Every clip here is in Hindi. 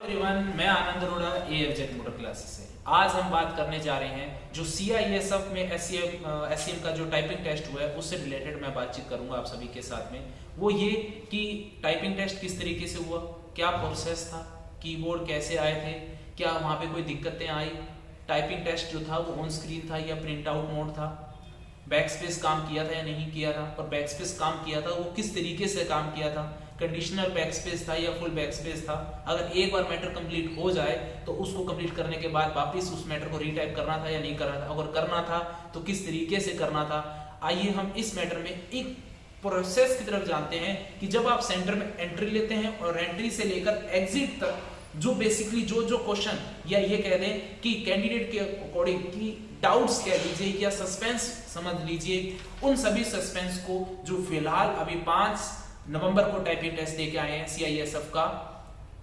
एवरीवन, मैं Anand Arora AFZ motor classes से। आज हम बात करने जा रहे हैं जो CISF में SCM का जो टाइपिंग टेस्ट हुआ है उससे रिलेटेड मैं बातचीत करूंगा आप सभी के साथ में। वो ये कि टाइपिंग टेस्ट किस तरीके से हुआ, क्या प्रोसेस था, कीबोर्ड कैसे आए थे, क्या वहाँ पे कोई दिक्कतें आई, टाइपिंग टेस्ट जो था वो ऑन स्क्रीन था या प्रिंट आउट मोड था, बैक स्पेस काम किया था या नहीं किया था, और बैक स्पेस काम किया था वो किस तरीके से काम किया था, कंडीशनल बैक स्पेस था या फुल बैक स्पेस था। अगर एक बार मैटर कंप्लीट हो जाए तो उसको कंप्लीट करने के बाद वापस उस मैटर को रीटाइप करना था या नहीं करना था, अगर करना था तो किस तरीके से करना था। आइए हम इस मैटर में एक प्रोसेस की तरफ जानते हैं कि जब आप सेंटर में एंट्री लेते हैं और एंट्री से लेकर एग्जिट तक जो बेसिकली जो क्वेश्चन या ये कह दें कि कैंडिडेट के अकॉर्डिंग की डाउट्स कह लीजिए या सस्पेंस समझ लीजिए, उन सभी सस्पेंस को जो फिलहाल अभी 5 नवंबर को टाइपिंग टेस्ट दे के आए हैं CISF का,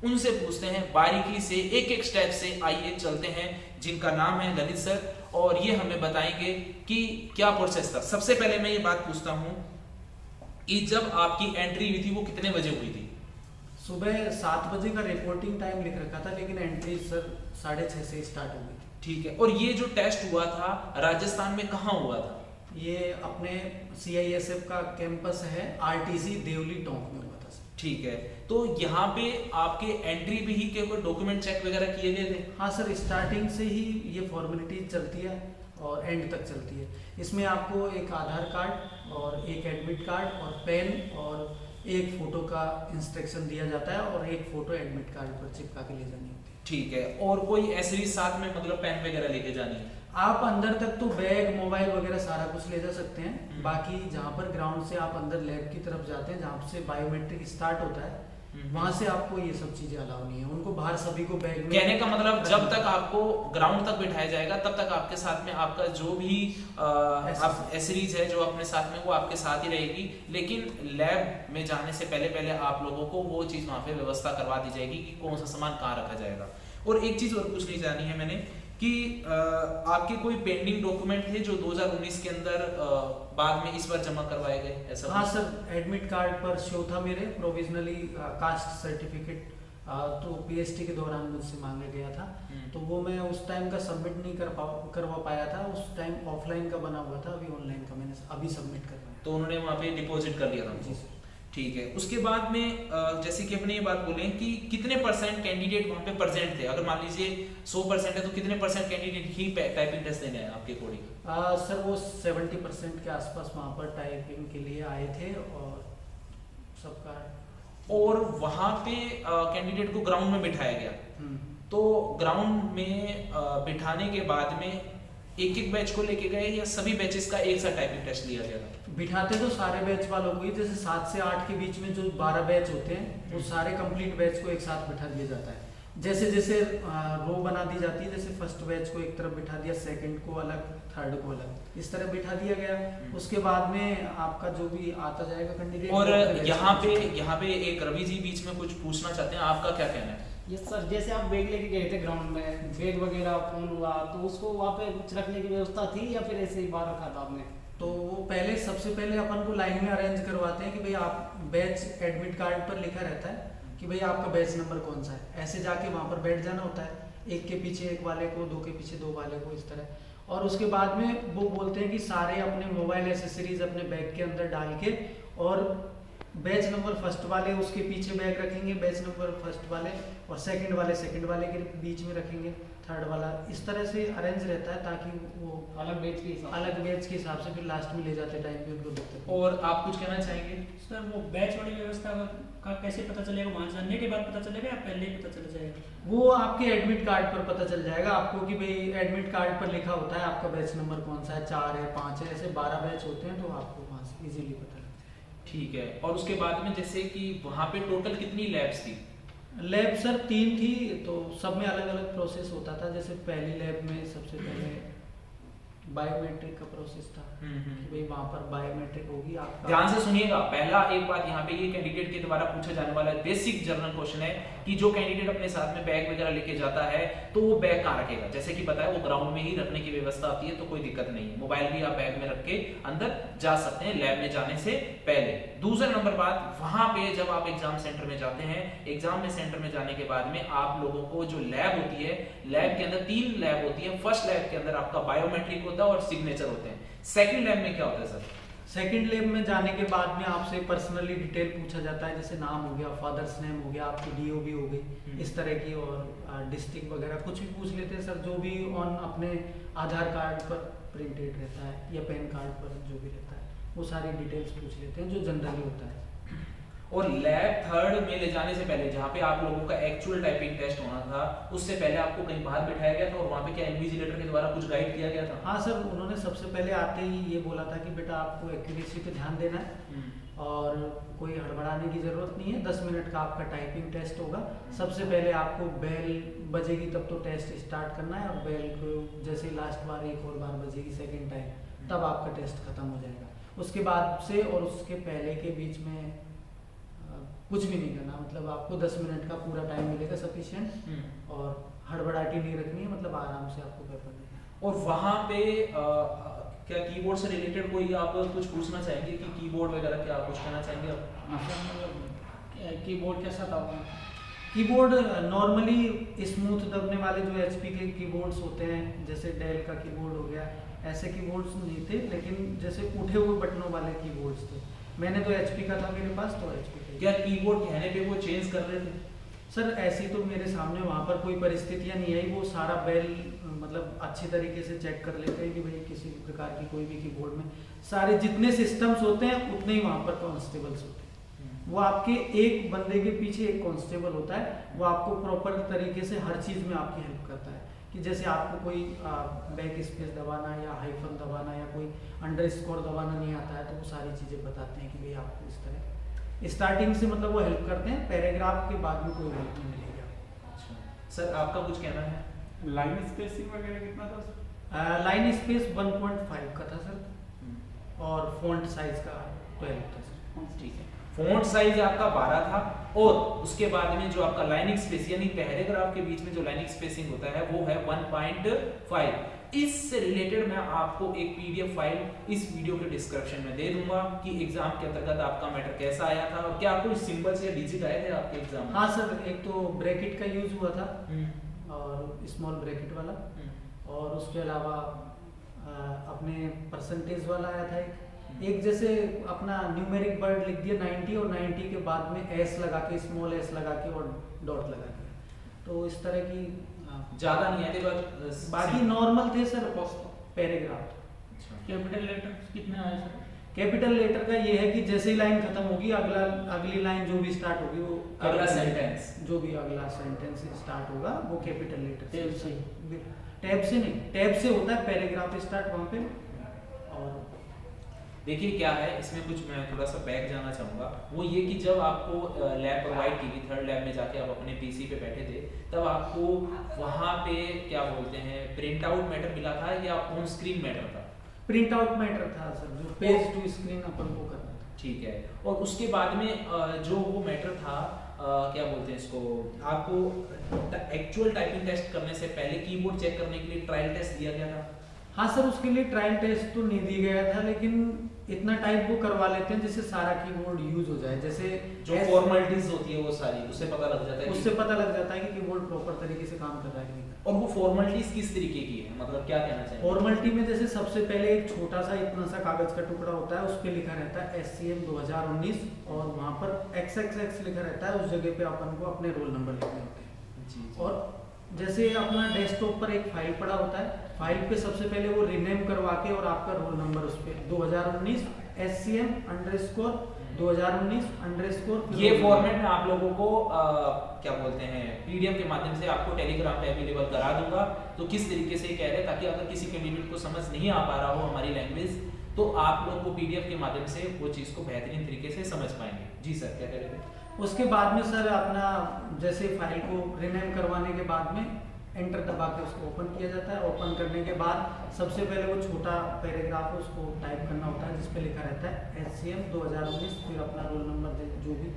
उनसे पूछते हैं बारीकी से, एक एक स्टेप से। आइए चलते हैं, जिनका नाम है ललित सर, और ये हमें बताएंगे कि क्या प्रोसेस था। सबसे पहले मैं ये बात पूछता हूँ कि जब आपकी एंट्री हुई थी वो कितने बजे हुई थी? सुबह 7 बजे का रिपोर्टिंग टाइम लिख रखा था, लेकिन एंट्री सर 6:30 से स्टार्ट हो गई। ठीक है, और ये जो टेस्ट हुआ था राजस्थान में कहाँ हुआ था? ये अपने CISF का कैंपस है RTC देवली टोंक में हुआ था सर। ठीक है, तो यहाँ पे आपके एंट्री भी ही के कोई डॉक्यूमेंट चेक वगैरह किए गए थे? हाँ सर, स्टार्टिंग से ही ये फॉर्मेलिटी चलती है और एंड तक चलती है। इसमें आपको एक आधार कार्ड और एक एडमिट कार्ड और पेन और एक फोटो का इंस्ट्रक्शन दिया जाता है और एक फोटो एडमिट कार्ड पर चिपका के ले जानी होती है। ठीक है, और कोई एसेसरीज साथ में, मतलब पेन वगैरह लेके जानी है? आप अंदर तक तो बैग, मोबाइल वगैरह सारा कुछ ले जा सकते हैं। बाकी जहाँ पर ग्राउंड से आप अंदर लैब की तरफ जाते हैं, जहाँ से बायोमेट्रिक स्टार्ट होता है, वहां से आपको ये सब चीजें अलाउ नहीं है। उनको बाहर सभी को बैग में, कहने का मतलब जब तक आपको ग्राउंड तक बिठाया जाएगा तब तक आपके साथ में आपका जो भी एसेसरीज है जो अपने साथ में, वो आपके साथ ही रहेगी। लेकिन लैब में जाने से पहले आप लोगों को वो चीज वहां पे व्यवस्था करवा दी जाएगी कि कौन सा सामान कहाँ रखा जाएगा। और एक चीज और पूछनी जानी है मैंने कि आपके कोई पेंडिंग डॉक्यूमेंट थे जो 2019 के अंदर बाद में इस बार जमा करवाए गए, ऐसा? हाँ सर, एडमिट कार्ड पर शो था मेरे प्रोविजनली कास्ट सर्टिफिकेट, तो PST के दौरान मुझसे मांगा गया था, तो वो मैं उस टाइम का सबमिट नहीं करवा पाया था। उस टाइम ऑफलाइन का बना हुआ था, अभी ऑनलाइन का मैंने अभी सबमिट करवाया। तो उन्होंने वहाँ पे डिपॉजिट कर दिया था? जी सर। ठीक है, उसके बाद में जैसे कि अपने ये बात बोले कि कितने परसेंट कैंडिडेट वहाँ पे प्रेजेंट थे? अगर मान लीजिए 100% है तो कितने परसेंट कैंडिडेट ही टाइपिंग टेस्ट देने आए आपके अकॉर्डिंग? सर वो 70% के आसपास वहाँ पर टाइपिंग के लिए आए थे और सबका। और वहाँ पे कैंडिडेट को ग्राउंड में बिठाया गया, तो ग्राउंड में बिठाने के बाद में एक एक बैच को लेके गए या सभी बैचेस का एक साथ टाइपिंग टेस्ट लिया गया था? बिठाते तो सारे बैच वालों को ही, जैसे 7 से 8 के बीच में जो 12 बैच होते हैं वो सारे कंप्लीट बैच को एक साथ बिठा दिया जाता है। जैसे जैसे रो बना दी जाती है, जैसे फर्स्ट बैच को एक तरफ बिठा दिया, सेकंड को अलग, थर्ड को अलग, इस तरह बिठा दिया गया। उसके बाद में आपका जो भी आता जाएगा कैंडिडेट। और यहाँ पे एक रवि जी बीच में कुछ पूछना चाहते हैं, आपका क्या कहना है? यस सर, जैसे आप बैग लेके गए थे ग्राउंड में, बैग वगैरह फोन हुआ, तो उसको वहाँ पे कुछ रखने की व्यवस्था थी या फिर ऐसे ही बाहर रखा था आपने? तो वो पहले सबसे पहले अपन को लाइन में अरेंज करवाते हैं कि भाई आप बैच, एडमिट कार्ड पर लिखा रहता है कि भाई आपका बैच नंबर कौन सा है। ऐसे जाके वहाँ पर बैठ जाना होता है, एक के पीछे एक वाले को, 2 के पीछे 2 वाले को, इस तरह। और उसके बाद में वो बोलते हैं कि सारे अपने मोबाइल एसेसरीज अपने बैग के अंदर डाल के, और बैच नंबर फर्स्ट वाले उसके पीछे बैग रखेंगे, बैच नंबर फर्स्ट वाले, और सेकंड वाले के बीच में रखेंगे, थर्ड वाला, इस तरह से अरेंज रहता है ताकि वो अलग बैच के हिसाब से फिर लास्ट में ले जाते टाइम पे उनको दिक्कत। और आप कुछ कहना चाहेंगे? सर वो बैच वाली व्यवस्था का कैसे पता चलेगा? वहाँ जाने के बाद पता चलेगा या पहले ही पता चल जाएगा? वो आपके एडमिट कार्ड पर पता चल जाएगा आपको कि भाई एडमिट कार्ड पर लिखा होता है आपका बैच नंबर कौन सा है, 4 है, 5 है, ऐसे 12 बैच होते हैं, तो आपको वहाँ से इजीली पता लगता है। ठीक है, और उसके बाद में जैसे कि वहाँ पे टोटल कितनी लैब्स थी? लैब सर 3 थी, तो सब में अलग अलग प्रोसेस होता था। जैसे पहली लैब में सबसे पहले बायोमेट्रिक का प्रोसेस था कि भाई वहाँ पर बायोमेट्रिक होगी आपका। ध्यान से सुनिएगा, पहला एक बात यहाँ पे ये कैंडिडेट के द्वारा पूछा जाने वाला बेसिक जनरल क्वेश्चन है, कि जो कैंडिडेट अपने साथ में बैग वगैरह लेके जाता है तो वो बैग कहाँ रखेगा। जैसे कि पता है वो ग्राउंड में ही रखने की व्यवस्था होती है, तो कोई दिक्कत नहीं है, मोबाइल भी आप बैग में रख के अंदर जा सकते हैं लैब में जाने से पहले। दूसरा नंबर बात, वहां पे जब आप एग्जाम सेंटर में जाते हैं, एग्जाम में सेंटर में जाने के बाद में आप लोगों को जो लैब होती है, लैब के अंदर 3 लैब होती है। फर्स्ट लैब के अंदर आपका बायोमेट्रिक होता है और सिग्नेचर होते हैं। सेकंड लैब में क्या होता है सर? सेकंड लैब में जाने के बाद में आपसे पर्सनली डिटेल पूछा जाता है, जैसे नाम हो गया, फादर्स नेम हो गया, आपकी डीओबी हो गई, इस तरह की, और डिस्ट्रिक्ट वगैरह कुछ भी पूछ लेते हैं सर, जो भी ऑन अपने आधार कार्ड पर प्रिंटेड रहता है या पैन कार्ड पर जो भी रहता है वो सारी डिटेल्स पूछ लेते हैं, जो जनरली होता है। और लैब थर्ड में ले जाने से पहले, जहाँ पे आप लोगों का एक्चुअल टाइपिंग टेस्ट होना था, उससे पहले आपको कहीं बाहर बिठाया गया था और वहाँ पे क्या इन्विजिलेटर के द्वारा कुछ गाइड किया गया था? हाँ सर, उन्होंने सबसे पहले आते ही ये बोला था कि बेटा आपको एक्यूरेसी पे ध्यान देना है और कोई हड़बड़ाने की जरूरत नहीं है। 10 मिनट का आपका टाइपिंग टेस्ट होगा। सबसे पहले आपको बेल बजेगी तब तो टेस्ट स्टार्ट करना है, और बेल को जैसे ही लास्ट बार एक और बार बजेगी सेकेंड टाइम, तब आपका टेस्ट खत्म हो जाएगा। उसके बाद से और उसके पहले के बीच में कुछ भी नहीं करना, मतलब आपको 10 मिनट का पूरा टाइम मिलेगा सफिशिएंट, और हड़बड़ाहटी नहीं रखनी है, मतलब आराम से आपको पेपर देना है। और वहाँ पे क्या कीबोर्ड से रिलेटेड कोई आप कुछ पूछना चाहेंगे कि कीबोर्ड वगैरह क्या कुछ कहना चाहेंगे आप? कीबोर्ड कैसा था? कीबोर्ड नॉर्मली स्मूथ दबने वाले जो एचपी के कीबोर्ड्स होते हैं, जैसे डेल का कीबोर्ड हो गया, ऐसे कीबोर्ड्स नहीं थे, लेकिन जैसे उठे हुए बटनों वाले कीबोर्ड्स थे। मैंने तो एचपी का था मेरे पास, तो एचपी का। क्या कीबोर्ड कहने पे वो चेंज कर रहे थे? सर ऐसी तो मेरे सामने वहाँ पर कोई परिस्थितियाँ नहीं आई, वो सारा बेल मतलब अच्छी तरीके से चेक कर लेते हैं कि भाई किसी भी प्रकार की कोई भी कीबोर्ड में सारे जितने सिस्टम्स होते हैं उतने ही वहाँ पर कॉन्स्टेबल्स होते हैं। वो आपके एक बंदे के पीछे एक कांस्टेबल होता है, वो आपको प्रॉपर तरीके से हर चीज़ में आपकी हेल्प करता है, कि जैसे आपको कोई बैक स्पेस दबाना या हाइफन दबाना या कोई अंडरस्कोर दबाना नहीं आता है, तो वो सारी चीज़ें बताते हैं कि भाई आपको इस तरह स्टार्टिंग से मतलब वो हेल्प करते हैं। पैराग्राफ के बाद में कोई हेल्प नहीं मिलेगी आपको। अच्छा सर, आपका कुछ कहना है? लाइन स्पेसिंग वगैरह कितना था? लाइन स्पेस 1.5 का था सर, और फॉन्ट साइज का 12 था सर। ठीक है, फॉन्ट साइज आपका 12 था, और उसके बाद में जो आपका लाइनिंग स्पेस यानी पैराग्राफ के बीच में जो लाइनिंग स्पेसिंग होता है वो है 1.5। इससे रिलेटेड मैं आपको एक पीडीएफ फाइल इस वीडियो के डिस्क्रिप्शन में दे दूंगा कि एग्जाम के अंतर्गत आपका मैटर कैसा आया था, और क्या कोई सिंबल्स या डिजिट आए थे आपके एग्जाम में? हाँ सर, एक तो ब्रैकेट का यूज हुआ था और स्मॉल ब्रैकेट वाला, और उसके अलावा अपने परसेंटेज वाला आया था एक जैसे अपना न्यूमेरिक वर्ड लिख दिया 90, और 90 के बाद में एस लगा के, स्मॉल एस लगा के और डॉट लगा के, तो इस तरह की ज्यादा नहीं आते, बस बाकी नॉर्मल थे सर। पैराग्राफ कैपिटल लेटर कितने आए सर? कैपिटल लेटर का ये है कि जैसे ही लाइन खत्म होगी अगली लाइन जो भी स्टार्ट होगी वो अगला सेंटेंस, जो भी अगला सेंटेंस स्टार्ट होगा वो कैपिटल लेटर टैब से। टैब से नहीं, टैब से होता है पैराग्राफ स्टार्ट वहाँ पे। और देखिए क्या है इसमें, कुछ मैं थोड़ा सा बैक जाना चाहूँगा, वो ये कि जब आपको लैब प्रोवाइड की गई, थर्ड लैब में जाके आप अपने पीसी पे बैठे थे, तब आपको वहाँ पे क्या बोलते हैं प्रिंट आउट मैटर मिला था या ऑन स्क्रीन मैटर था? प्रिंट आउट मैटर था सर, जो पेज टू स्क्रीन अपन को करना था। ठीक है, और उसके बाद में जो वो मैटर था क्या बोलते हैं इसको, आपको एक्चुअल टाइपिंग टेस्ट करने से पहले कीबोर्ड चेक करने के लिए ट्रायल टेस्ट दिया गया था? हाँ सर, उसके लिए ट्रायल टेस्ट तो नहीं दिया गया था, लेकिन इतना टाइप वो करवा लेते हैं जिससे सारा कीबोर्ड यूज हो जाए, जैसे जो फॉर्मेलिटीज होती है वो सारी, उससे पता लग जाता है, उससे पता लग जाता है कि कीबोर्ड प्रॉपर तरीके से काम कर रहा है कि नहीं। और वो फॉर्मेलिटीज किस तरीके की है, मतलब क्या कहना चाहिए? फॉर्मेलिटी में जैसे सबसे पहले एक छोटा सा इतना सा कागज का टुकड़ा होता है, उस पे लिखा रहता है SCM 2019, और वहाँ पर XXX लिखा रहता है, उस जगह पे अपन को अपने रोल नंबर लिखने होते हैं। जी। और जैसे अपना डेस्कटॉप पर एक फाइल पड़ा होता है, फाइल पे सबसे पहले वो रिनेम करवा के और आपका रोल नंबर उस पे 2019 SCM _ 2019 _ ये फॉर्मेट में आप लोगों को क्या बोलते हैं पीडीएफ के माध्यम से आपको टेलीग्राम पे अवेलेबल करा दूंगा। तो किस तरीके से कह रहे हैं, ताकि अगर किसी कैंडिडेट को समझ नहीं आ पा रहा हो हमारी लैंग्वेज, तो आप लोग को पीडीएफ के माध्यम से वो चीज़ को बेहतरीन तरीके से समझ पाएंगे। जी सर, क्या कह रहे थे? उसके बाद में सर अपना जैसे फाइल को रिनेम करवाने के बाद में एंटर दबा के उसको ओपन किया जाता है। ओपन करने के बाद सबसे पहले वो छोटा पैराग्राफ है उसको टाइप करना होता है, जिस पे लिखा रहता है SCM 2019, फिर अपना रोल नंबर जो भी,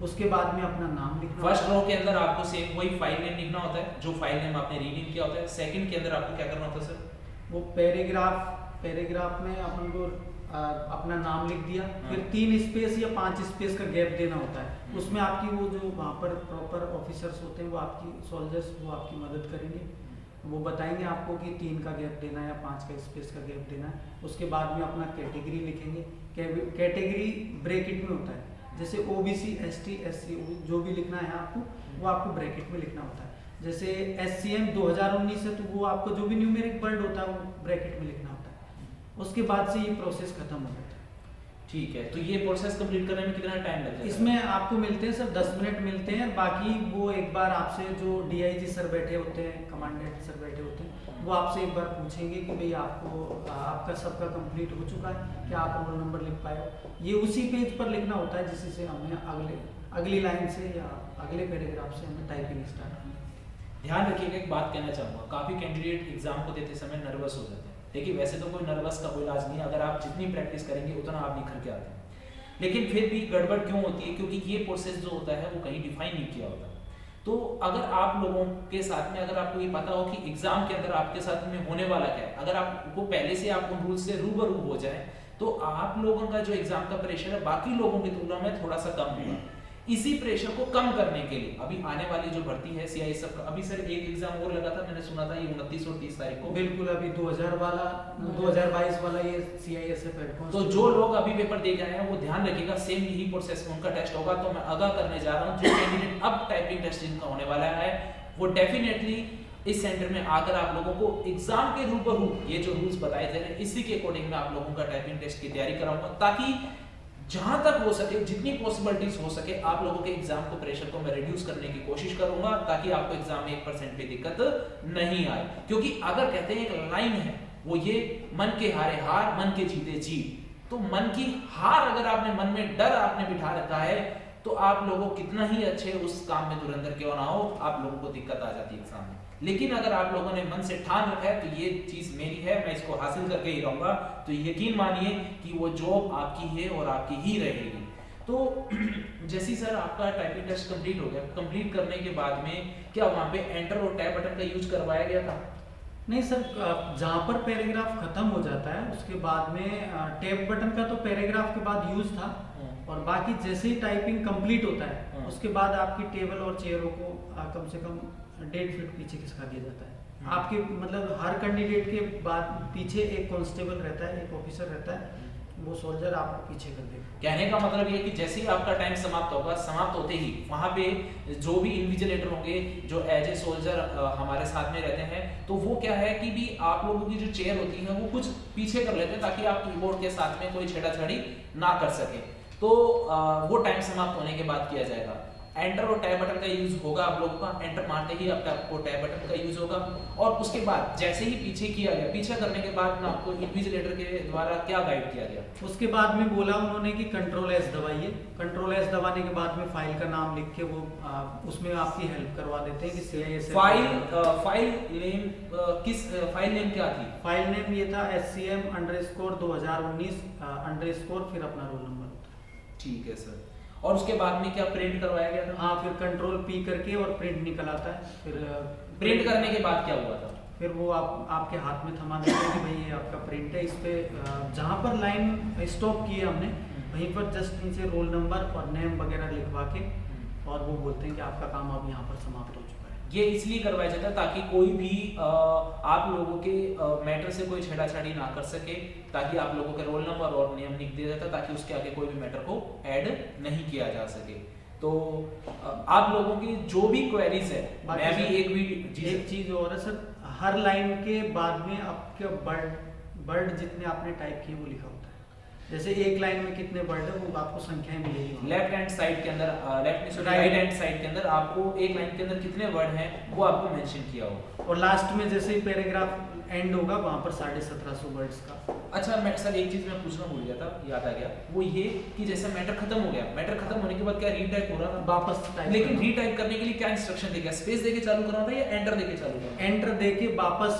उसके बाद में अपना नाम लिखना फर्स्ट होता रो है। के अंदर आपको सेम वही फाइल नेम लिखना होता है जो फाइल नेम आपने रीनेम किया होता है। सेकंड के अंदर आपको क्या करना होता है सर? वो पैराग्राफ में अपन को अपना नाम लिख दिया, हाँ। फिर 3 स्पेस या 5 स्पेस का गैप देना होता है। उसमें आपकी वो जो वहाँ पर प्रॉपर ऑफिसर्स होते हैं वो आपकी सोल्जर्स वो आपकी मदद करेंगे, वो बताएंगे आपको कि 3 का गैप देना है या 5 का स्पेस का गैप देना है। उसके बाद में अपना कैटेगरी लिखेंगे। कैटेगरी ब्रैकेट में होता है, जैसे OBC ST SC जो भी लिखना है आपको वो आपको ब्रैकेट में लिखना होता है। जैसे SCM 2019 है तो वो आपको जो भी न्यूमेरिक वर्ड होता है वो ब्रैकेट में लिखना होता है। उसके बाद से ये प्रोसेस खत्म हो जाता है। ठीक है, तो ये प्रोसेस कंप्लीट करने में कितना टाइम लगता है? इसमें आपको मिलते हैं सर 10 मिनट मिलते हैं। बाकी वो एक बार आपसे जो DIG सर बैठे होते हैं, कमांडेंट सर बैठे होते हैं, वो आपसे एक बार पूछेंगे कि भाई आपको आपका सबका कंप्लीट हो चुका है क्या, आप रोल नंबर लिख पाए हो। ये उसी पेज पर लिखना होता है जिससे हमें अगली लाइन से या अगले पैराग्राफ से हमें टाइपिंग स्टार्ट करनी है। ध्यान रखिएगा, एक बात कहना चाहूँगा, काफ़ी कैंडिडेट एग्जाम को देते समय नर्वस हो जाते हैं। देखिए वैसे तो कोई नर्वस का कोई इलाज नहीं है, अगर आप जितनी प्रैक्टिस करेंगे उतना आप निखर के आते हैं। लेकिन फिर भी गड़बड़ क्यों होती है? क्योंकि ये प्रोसेस जो होता है वो कहीं डिफाइन नहीं किया होता। तो अगर आप लोगों के साथ में अगर आपको ये पता हो कि एग्जाम के अंदर आपके साथ में होने वाला क्या है, अगर आपको पहले से आप उन रूल से रूबरू हो जाए तो आप लोगों का जो एग्जाम का प्रेशर है बाकी लोगों की तुलना में थोड़ा सा कम होगा। इसी प्रेशर को कम करने के लिए अभी आने वाली जो भर्ती है CISF का, अभी सर एक एग्जाम और लगा था, मैंने सुना था ये 29 और 30 तारीख को। बिल्कुल, अभी 2022 वाला ये CISF हेड। तो जो लोग अभी पेपर दे गए हैं वो ध्यान रखिएगा, सेम यही प्रोसेस में उनका टेस्ट होगा। तो मैं आगाह करने जा रहा हूँ जो कैंडिडेट अब टाइपिंग टेस्ट जिनका होने वाला है वो डेफिनेटली इस सेंटर में आकर आप लोगों को एग्जाम के रूबरू ये जो रूल्स बताए जा रहे हैं इसी के अकॉर्डिंग मैं आप लोगों का टाइपिंग टेस्ट की तैयारी कराऊंगा, ताकि जहां तक हो सके, जितनी पॉसिबिलिटीज हो सके, आप लोगों के एग्जाम को प्रेशर को मैं रिड्यूस करने की कोशिश करूंगा, ताकि आपको एग्जाम में 1% भी दिक्कत नहीं आए। क्योंकि अगर कहते हैं एक लाइन है वो ये, मन के हारे हार, मन के जीते जीत। तो मन की हार अगर आपने मन में डर आपने बिठा रखा है तो आप लोगों कितना ही अच्छे उस काम में धुरंधर क्यों ना हो, आप लोगों को दिक्कत आ जाती है एग्जाम में। लेकिन अगर आप लोगों ने मन से ठान रखा है तो ये चीज मेरी है, मैं इसको हासिल करके ही रहूंगा, तो यकीन मानिए कि वो जॉब आपकी है और आपकी ही रहेगी। तो जैसे सर आपका टाइपिंग टेस्ट कंप्लीट हो गया, कंप्लीट करने के बाद में क्या वहां पे एंटर और टैब बटन का यूज करवाया गया था? नहीं सर, जहाँ पर पैराग्राफ खत्म हो जाता है उसके बाद में टैब बटन का तो पैराग्राफ के बाद यूज था, और बाकी जैसे ही टाइपिंग कंप्लीट होता है उसके बाद आपकी टेबल और चेयरों को कम से कम 1.5 फीट पीछे खिसका दिया जाता है। आपके मतलब हर कैंडिडेट के बाद पीछे एक कांस्टेबल रहता है, एक ऑफिसर रहता है, वो सोल्जर आपको पीछे कर देगा। कहने का मतलब ये कि जैसे ही आपका टाइम समाप्त होगा, समाप्त होते ही वहां पे जो भी इन्विजिलेटर होंगे जो एज ए सोल्जर हमारे साथ में रहते हैं, तो वो क्या है कि भी आप लोगों की जो चेयर होती है वो कुछ पीछे कर लेते हैं ताकि आप कीबोर्ड के साथ में कोई छेड़ाछाड़ी ना कर सके। तो वो टाइम समाप्त होने के बाद किया जाएगा। एंटर और टैब बटन का यूज होगा आप लोगों का, एंटर मारते ही आपको टैब बटन का यूज होगा, और उसके बाद जैसे ही पीछे किया गया, पीछे करने के बाद में आपको इन्विजिलेटर के द्वारा क्या गाइड किया गया? उसके बाद में बोला उन्होंने कि Ctrl+S दबाइए। Ctrl+S दबाने के बाद में फाइल का नाम लिख के वो उसमें आपकी हेल्प करवा देते हैं कि CISF फाइल नेम किस फाइल नेम क्या थी? फाइल नेम ये था SCM_2019_ फिर अपना रोल नंबर। ठीक है सर। और उसके बाद में क्या प्रिंट करवाया गया था? हाँ, फिर Ctrl+P करके और प्रिंट निकल आता है। फिर प्रिंट करने के बाद क्या हुआ था? फिर वो आपके हाथ में थमा देते हैं कि भाई ये आपका प्रिंट है। इस पे जहाँ पर लाइन स्टॉप की है हमने वहीं पर जस्ट नीचे रोल नंबर और नेम वगैरह लिखवा के और वो बोलते हैं कि आपका काम अब यहाँ पर समाप्त हो चुका है। ये इसलिए करवाया जाता है ताकि कोई भी आप लोगों के मैटर से कोई छेड़ाछाड़ी ना कर सके, ताकि आप लोगों के रोल नंबर और नेम लिख दिया जाता है ताकि उसके आगे कोई भी मैटर को ऐड नहीं किया जा सके। तो आप लोगों की जो भी क्वेरीज है, मैं भी एक चीज और है सर, हर लाइन के बाद में आपके वर्ड जितने आपने टाइप किए वो लिखा होता है। जैसे एक लाइन में कितने वर्ड है वो आपको संख्याएं मिलेगी। लेफ्ट हैंड साइड के अंदर राइट हैंड साइड के अंदर आपको एक लाइन के अंदर कितने वर्ड हैं वो आपको मेंशन किया होगा। और लास्ट में जैसे ही पैराग्राफ एंड होगा वहां पर 1750 वर्ड्स का। अच्छा मैं सर एक चीज मैं पूछना भूल गया था, याद आ गया, वो ये कि जैसे मैटर खत्म हो गया, मैटर खत्म होने के बाद क्या रीटाइप हो रहा था? वापस टाइप, लेकिन रीटाइप करने के लिए क्या इंस्ट्रक्शन देगा? स्पेस देके चालू करना था या एंटर देके चालू करना? एंटर देके वापस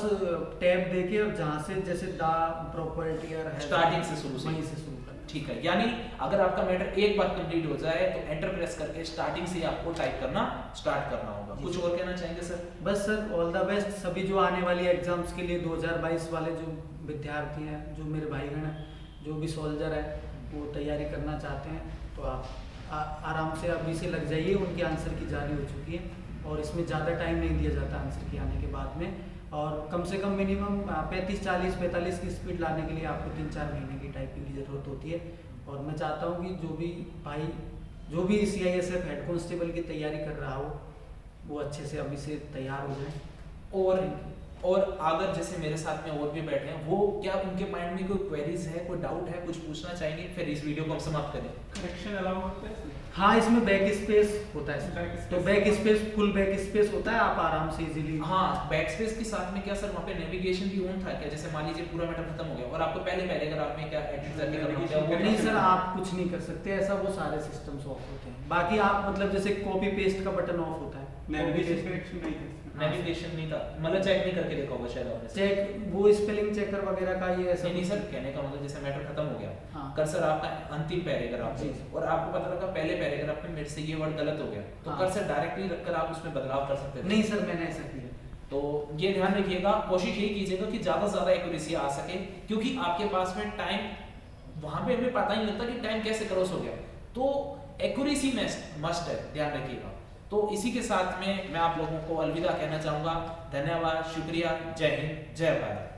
टैब देके और जहां से जैसे द प्रॉपर्टी और स्टार्टिंग से शुरू से वहीं से शुरू करना। ठीक है, यानी अगर आपका मैटर एक बार कंप्लीट हो जाए तो एंटर प्रेस करके स्टार्टिंग से आपको टाइप करना स्टार्ट करना होगा। जी। कुछ और कहना चाहेंगे सर? बस सर ऑल द बेस्ट सभी जो आने वाली एग्जाम्स के लिए 2022 वाले जो विद्यार्थी हैं, जो मेरे भाईगण हैं, जो भी सोल्जर है वो तैयारी करना चाहते हैं तो आप आराम से अभी से लग जाइए। उनकी आंसर की जारी हो चुकी है और इसमें ज़्यादा टाइम नहीं दिया जाता आंसर की आने के बाद में, और कम से कम मिनिमम 35-40-45 की स्पीड लाने के लिए आपको 3-4 महीने की टाइपिंग की ज़रूरत होती है। और मैं चाहता हूँ कि जो भी भाई जो भी CISF हेड कांस्टेबल की तैयारी कर रहा हो वो अच्छे से अभी से तैयार हो जाए। और अगर जैसे मेरे साथ में और भी बैठे हैं, वो क्या उनके माइंड में कोई क्वेरीज है, कोई डाउट है, कुछ पूछना चाहेंगे, फिर इस वीडियो को हम समाप्त करें। करेक्शन अलाउ होता है इसमें? हाँ, इसमें बैक स्पेस होता है Back तो space back space full back space होता है, आप आराम से इजीली। हाँ, बैक स्पेस के साथ में क्या सर वहाँ पे नेविगेशन भी ऑन था क्या? जैसे मान लीजिए पूरा मैटर खत्म हो गया और आपको पहले पैराग्राफ में क्या एडिट करके करना होता है, वो नहीं सर, आप कुछ नहीं कर सकते ऐसा, वो सारे सिस्टम्स ऑफ होते हैं। बाकी आप मतलब जैसे कॉपी पेस्ट का बटन ऑफ होता है, नेविगेशन करेक्शन नहीं है इसमें? नेविगेशन नहीं था, मतलब चेक नहीं करके देखा होगा शायद आपने। चेक वो स्पेलिंग चेकर वगैरह का ये ऐसा नहीं सर, कहने का मतलब जैसे मैटर खत्म हो गया, हाँ। कर्सर आपका अंतिम पैराग्राफ जी। और आपको पता लगा पहले पैराग्राफ में मेरे से ये वर्ड गलत हो गया, तो हाँ। कर्सर डायरेक्टली रखकर आप उसमें बदलाव कर सकते थे। नहीं सर, मैंने ऐसा किया। तो ये ध्यान रखिएगा, कोशिश यही कीजिएगा कि ज्यादा से ज्यादा एक्यूरेसी आ सके, क्योंकि आपके पास में टाइम वहां पे हमें पता ही नहीं लगता कि टाइम कैसे क्रॉस हो गया, तो एक्यूरेसी मस्ट है, ध्यान रखिएगा। तो इसी के साथ में मैं आप लोगों को अलविदा कहना चाहूंगा। धन्यवाद, शुक्रिया, जय हिंद, जय भारत।